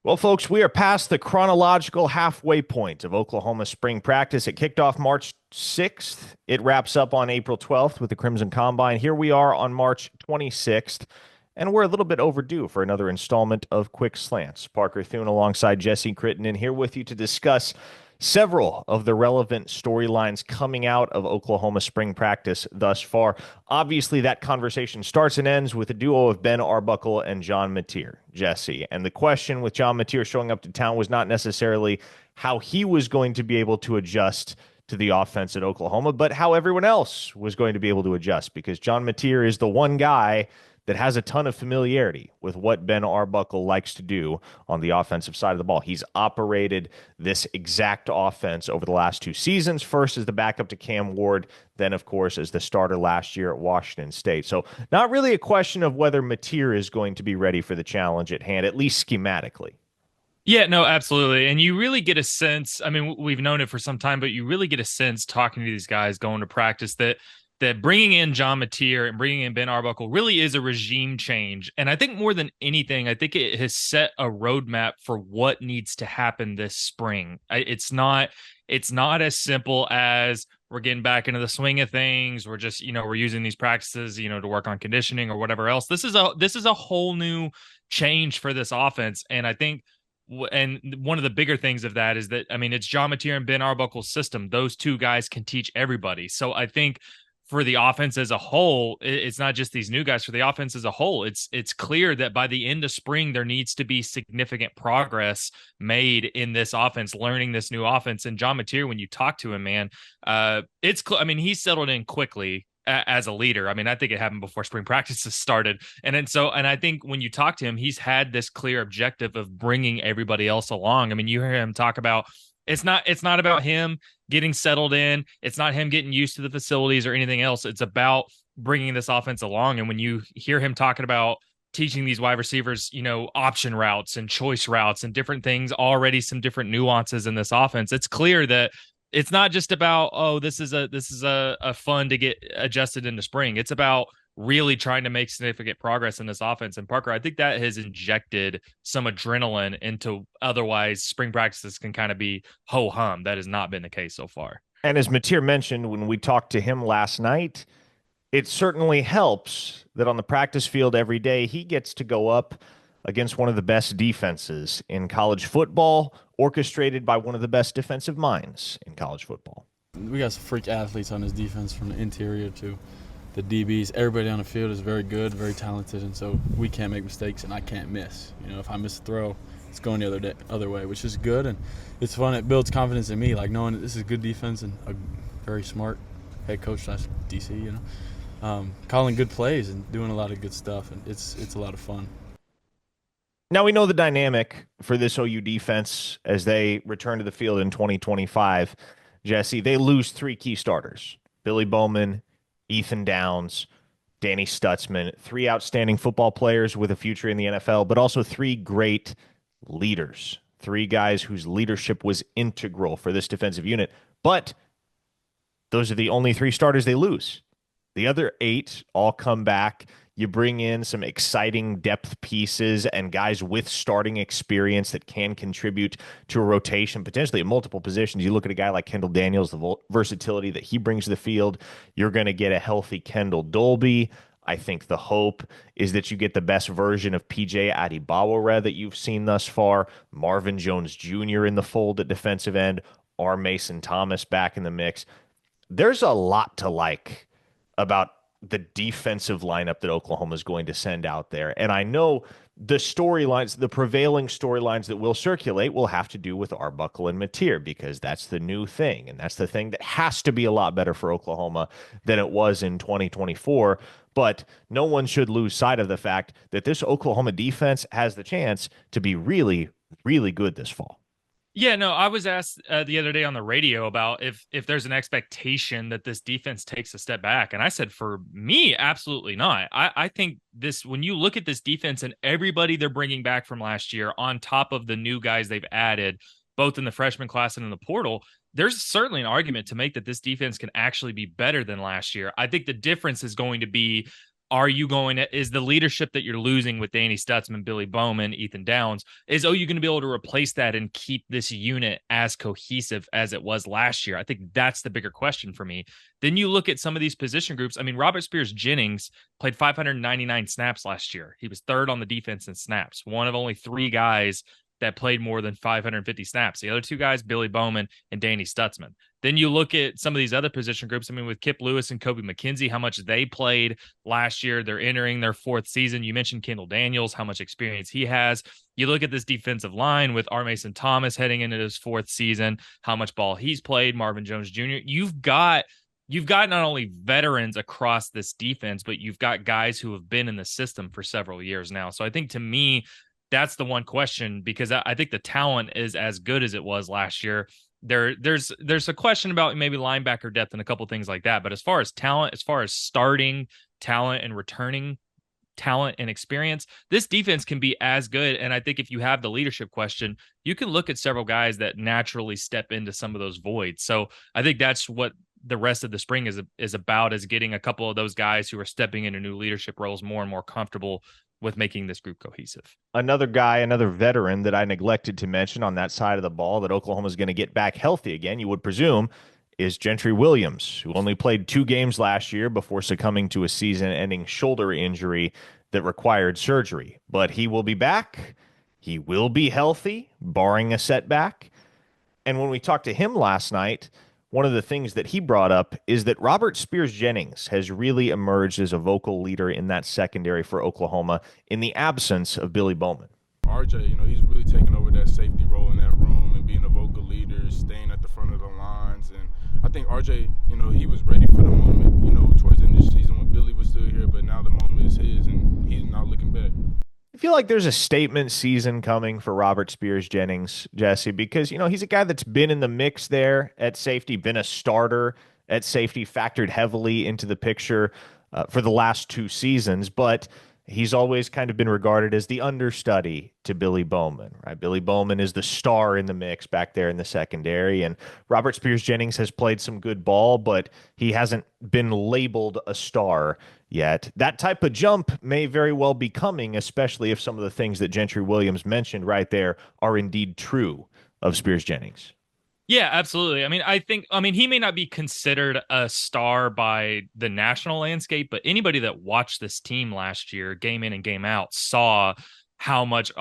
Well, folks, we are past the chronological halfway point of Oklahoma spring practice. It kicked off March 6th. It wraps up on April 12th with the Crimson Combine. Here we are on March 26th, and we're a little bit overdue for another installment of Quick Slants. Parker Thune alongside Jesse Crittenden here with you to discuss several of the relevant storylines coming out of Oklahoma spring practice thus far. Obviously, that conversation starts and ends with a duo of Ben Arbuckle and John Mateer, Jesse. And the question with John Mateer showing up to town was not necessarily how he was going to be able to adjust to the offense at Oklahoma, but how everyone else was going to be able to adjust because John Mateer is the one guy that has a ton of familiarity with what Ben Arbuckle likes to do on the offensive side of the ball. He's operated this exact offense over the last two seasons, first as the backup to Cam Ward, then, of course, as the starter last year at Washington State. So not really a question of whether Mateer is going to be ready for the challenge at hand, at least schematically. Yeah, no, absolutely. And you really get a sense, I mean, we've known it for some time, but you really get a sense talking to these guys going to practice that bringing in John Mateer and bringing in Ben Arbuckle really is a regime change. And I think more than anything, I think it has set a roadmap for what needs to happen this spring. It's not as simple as we're getting back into the swing of things. We're just, we're using these practices, to work on conditioning or whatever else. This is a whole new change for this offense. And I think and one of the bigger things of that is that, I mean, it's John Mateer and Ben Arbuckle's system. Those two guys can teach everybody. So I think for the offense as a whole, it's not just these new guys. For the offense as a whole, it's clear that by the end of spring, there needs to be significant progress made in this offense, learning this new offense. And John Mateer, when you talk to him, man, I mean, he's settled in quickly as a leader. I mean, I think it happened before spring practices started. And I think when you talk to him, he's had this clear objective of bringing everybody else along. I mean, you hear him talk about it's not about him getting settled in. It's not him getting used to the facilities or anything else. It's about bringing this offense along. And when you hear him talking about teaching these wide receivers, option routes and choice routes and different things, already some different nuances in this offense, it's clear that it's not just about, oh, this is a fun to get adjusted into spring. It's about really trying to make significant progress in this offense. And Parker, I think that has injected some adrenaline into otherwise spring practices can kind of be ho hum. That has not been the case so far. And as Mateer mentioned when we talked to him last night, it certainly helps that on the practice field every day he gets to go up against one of the best defenses in college football, orchestrated by one of the best defensive minds in college football. We got some freak athletes on this defense from the interior to the DBs. Everybody on the field is very good, very talented, and so we can't make mistakes and I can't miss. If I miss a throw, it's going the other way, which is good, and it's fun. It builds confidence in me, like knowing that this is good defense and a very smart head coach / DC, calling good plays and doing a lot of good stuff, and it's a lot of fun. Now we know the dynamic for this OU defense as they return to the field in 2025. Jesse, they lose three key starters: Billy Bowman, Ethan Downs, Danny Stutzman, three outstanding football players with a future in the NFL, but also three great leaders, three guys whose leadership was integral for this defensive unit. But those are the only three starters they lose. The other eight all come back. You bring in some exciting depth pieces and guys with starting experience that can contribute to a rotation, potentially at multiple positions. You look at a guy like Kendall Daniels, the versatility that he brings to the field. You're going to get a healthy Kendall Dolby. I think the hope is that you get the best version of PJ Adibawara that you've seen thus far. Marvin Jones Jr. in the fold at defensive end. R. Mason Thomas back in the mix. There's a lot to like about the defensive lineup that Oklahoma is going to send out there. And I know the storylines, the prevailing storylines that will circulate will have to do with Arbuckle and Mateer because that's the new thing. And that's the thing that has to be a lot better for Oklahoma than it was in 2024. But no one should lose sight of the fact that this Oklahoma defense has the chance to be really, really good this fall. Yeah, no, I was asked the other day on the radio about if there's an expectation that this defense takes a step back, and I said for me, absolutely not. I think this when you look at this defense and everybody they're bringing back from last year, on top of the new guys they've added, both in the freshman class and in the portal, there's certainly an argument to make that this defense can actually be better than last year. I think the difference is going to be is the leadership that you're losing with Danny Stutzman, Billy Bowman, Ethan Downs, is OU going to be able to replace that and keep this unit as cohesive as it was last year? I think that's the bigger question for me. Then you look at some of these position groups. I mean, Robert Spears-Jennings played 599 snaps last year. He was third on the defense in snaps, one of only three guys that played more than 550 snaps. The other two guys, Billy Bowman and Danny Stutzman. Then you look at some of these other position groups. I mean, with Kip Lewis and Kobe McKenzie, how much they played last year. They're entering their fourth season. You mentioned Kendall Daniels, how much experience he has. You look at this defensive line with R. Mason Thomas heading into his fourth season, how much ball he's played, Marvin Jones Jr. You've got not only veterans across this defense, but you've got guys who have been in the system for several years now. So I think, to me, that's the one question, because I think the talent is as good as it was last year. There's a question about maybe linebacker depth and a couple things like that. But as far as talent, as far as starting talent and returning talent and experience, this defense can be as good. And I think if you have the leadership question, you can look at several guys that naturally step into some of those voids. So I think that's what the rest of the spring is about, is getting a couple of those guys who are stepping into new leadership roles more and more comfortable with making this group cohesive. Another guy, another veteran that I neglected to mention on that side of the ball that Oklahoma is going to get back healthy again, you would presume, is Gentry Williams, who only played 2 games last year before succumbing to a season-ending shoulder injury that required surgery. But he will be back. He will be healthy, barring a setback. And when we talked to him last night, one of the things that he brought up is that Robert Spears-Jennings has really emerged as a vocal leader in that secondary for Oklahoma in the absence of Billy Bowman. RJ, he's really taken over that safety role in that room and being a vocal leader, staying at the front of the lines. And I think RJ, he was ready for the moment, towards the end of the season when Billy was still here, but now the moment is his and he's not looking back. I feel like there's a statement season coming for Robert Spears-Jennings, Jesse, because, he's a guy that's been in the mix there at safety, been a starter at safety, factored heavily into the picture for the last 2 seasons, but he's always kind of been regarded as the understudy to Billy Bowman, right? Billy Bowman is the star in the mix back there in the secondary, and Robert Spears-Jennings has played some good ball, but he hasn't been labeled a star yet. That type of jump may very well be coming, especially if some of the things that Gentry Williams mentioned right there are indeed true of Spears-Jennings. Yeah, absolutely. He may not be considered a star by the national landscape, but anybody that watched this team last year, game in and game out, saw how much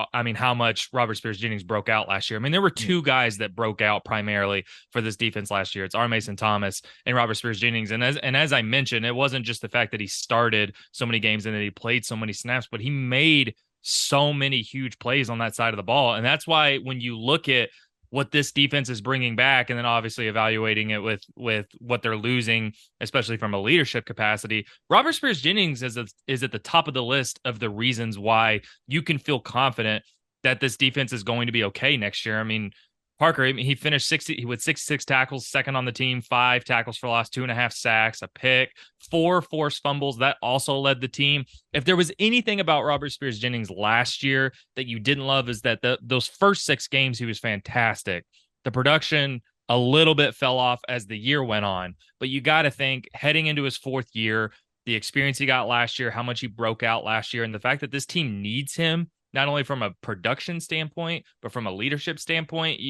Robert Spears-Jennings broke out last year. I mean, there were 2 guys that broke out primarily for this defense last year. It's R. Mason Thomas and Robert Spears-Jennings. And as I mentioned, it wasn't just the fact that he started so many games and that he played so many snaps, but he made so many huge plays on that side of the ball. And that's why when you look at what this defense is bringing back, and then obviously evaluating it with what they're losing, especially from a leadership capacity, Robert Spears-Jennings is at the top of the list of the reasons why you can feel confident that this defense is going to be okay next year. I mean, Parker, he finished 60 with 66 tackles, second on the team, 5 tackles for loss, 2.5 sacks, a pick, 4 forced fumbles. That also led the team. If there was anything about Robert Spears-Jennings last year that you didn't love, is that those first 6 games, he was fantastic. The production a little bit fell off as the year went on, but you got to think, heading into his 4th year, the experience he got last year, how much he broke out last year, and the fact that this team needs him, not only from a production standpoint, but from a leadership standpoint,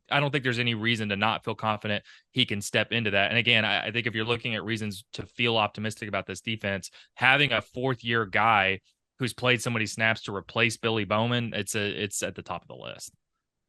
I don't think there's any reason to not feel confident he can step into that. And again, I think if you're looking at reasons to feel optimistic about this defense, having a 4th-year guy who's played so many snaps to replace Billy Bowman, it's at the top of the list.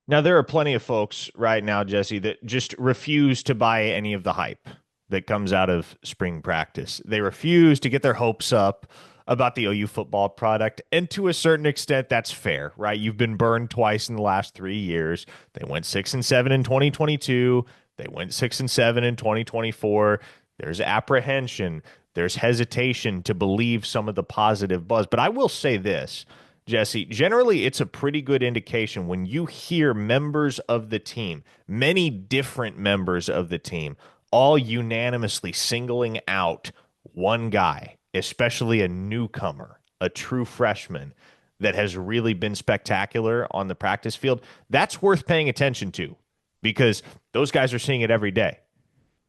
Now, there are plenty of folks right now, Jesse, that just refuse to buy any of the hype that comes out of spring practice. They refuse to get their hopes up about the OU football product. And to a certain extent, that's fair, right? You've been burned twice in the last 3 years. They went 6-7 in 2022. They went 6-7 in 2024. There's apprehension. There's hesitation to believe some of the positive buzz. But I will say this, Jesse, generally it's a pretty good indication when you hear members of the team, many different members of the team, all unanimously singling out one guy, especially a newcomer, a true freshman that has really been spectacular on the practice field. That's worth paying attention to, because those guys are seeing it every day.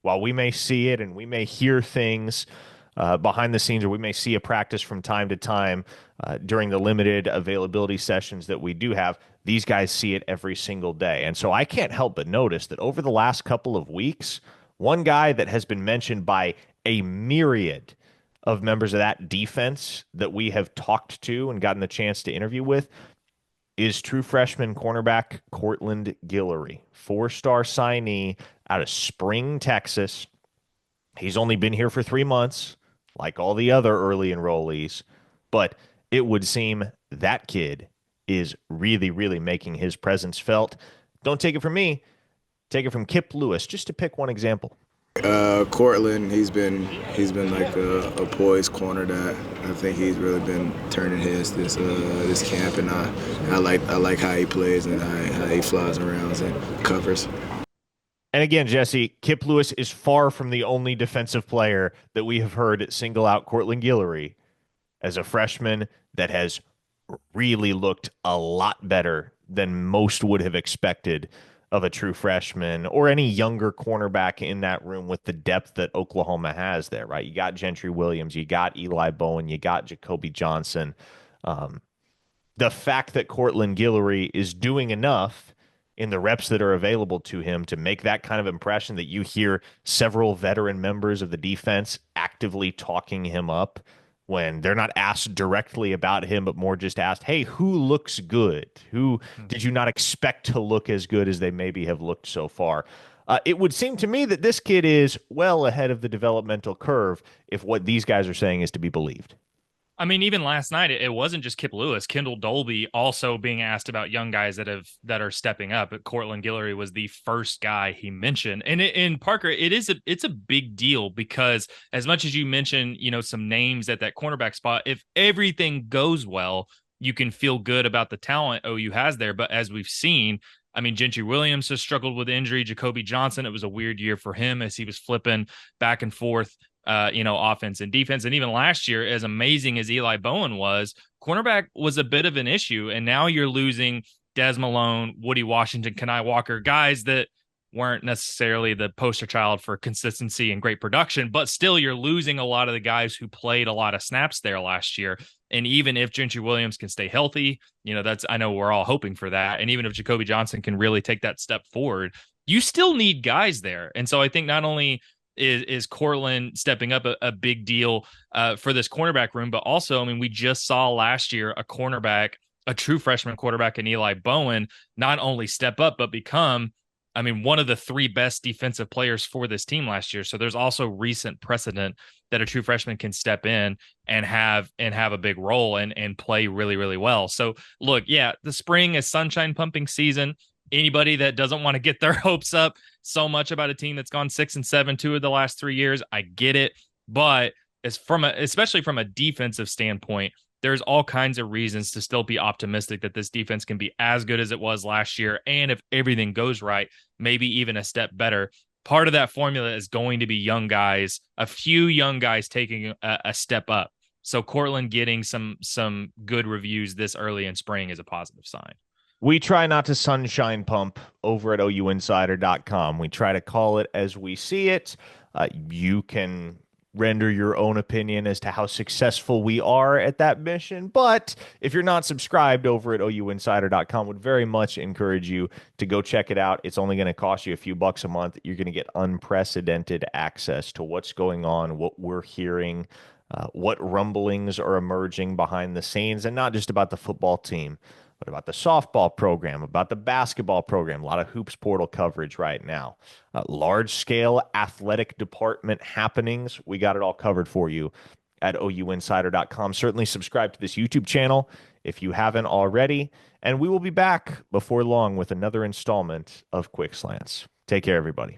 While we may see it and we may hear things behind the scenes, or we may see a practice from time to time during the limited availability sessions that we do have. These guys see it every single day. And so I can't help but notice that over the last couple of weeks, one guy that has been mentioned by a myriad of members of that defense that we have talked to and gotten the chance to interview with is true freshman cornerback Cortland Guillory, four-star signee out of Spring, Texas. He's only been here for 3 months, like all the other early enrollees, but it would seem that kid is really, really making his presence felt. Don't take it from me, take it from Kip Lewis, just to pick one example. Cortland, he's been like a poised corner that I think he's really been turning heads this camp, and I like how he plays and how he flies around and covers. And again, Jesse, Kip Lewis is far from the only defensive player that we have heard single out Cortland Guillory as a freshman that has really looked a lot better than most would have expected of a true freshman or any younger cornerback in that room with the depth that Oklahoma has there, right? You got Gentry Williams, you got Eli Bowen, you got Jacoby Johnson. The fact that Cortland Guillory is doing enough in the reps that are available to him to make that kind of impression that you hear several veteran members of the defense actively talking him up when they're not asked directly about him, but more just asked, hey, who looks good? Who did you not expect to look as good as they maybe have looked so far? It would seem to me that this kid is well ahead of the developmental curve if what these guys are saying is to be believed. I mean, even last night, it wasn't just Kip Lewis. Kendall Dolby also being asked about young guys that are stepping up. Cortland Guillory was the first guy he mentioned, and in Parker, it's a big deal because as much as you mentioned, some names at that cornerback spot, if everything goes well, you can feel good about the talent OU has there. But as we've seen, I mean, Gentry Williams has struggled with injury. Jacoby Johnson, it was a weird year for him as he was flipping back and forth offense and defense. And even last year, as amazing as Eli Bowen was, cornerback was a bit of an issue. And now you're losing Des Malone, Woody Washington, Kenai Walker, guys that weren't necessarily the poster child for consistency and great production, but still you're losing a lot of the guys who played a lot of snaps there last year. And even if Gentry Williams can stay healthy, I know we're all hoping for that. And even if Jacoby Johnson can really take that step forward, you still need guys there. And so I think not only is Cortland stepping up a big deal for this cornerback room, but also, I mean, we just saw last year a true freshman quarterback in Eli Bowen, not only step up, but become, I mean, one of the three best defensive players for this team last year. So there's also recent precedent that a true freshman can step in and have a big role and play really, really well. So look, yeah, the spring is sunshine pumping season. Anybody that doesn't want to get their hopes up so much about a team that's gone 6-7 2 of the last 3 years, I get it. But especially from a defensive standpoint, there's all kinds of reasons to still be optimistic that this defense can be as good as it was last year. And if everything goes right, maybe even a step better. Part of that formula is going to be young guys, a few young guys taking a step up. So Cortland getting some good reviews this early in spring is a positive sign. We try not to sunshine pump over at OUinsider.com. We try to call it as we see it. You can render your own opinion as to how successful we are at that mission. But if you're not subscribed over at OUinsider.com, would very much encourage you to go check it out. It's only going to cost you a few bucks a month. You're going to get unprecedented access to what's going on, what we're hearing, what rumblings are emerging behind the scenes, and not just about the football team, but about the softball program, about the basketball program, a lot of hoops portal coverage right now, large-scale athletic department happenings. We got it all covered for you at OUinsider.com. Certainly subscribe to this YouTube channel if you haven't already, and we will be back before long with another installment of Quick Slants. Take care, everybody.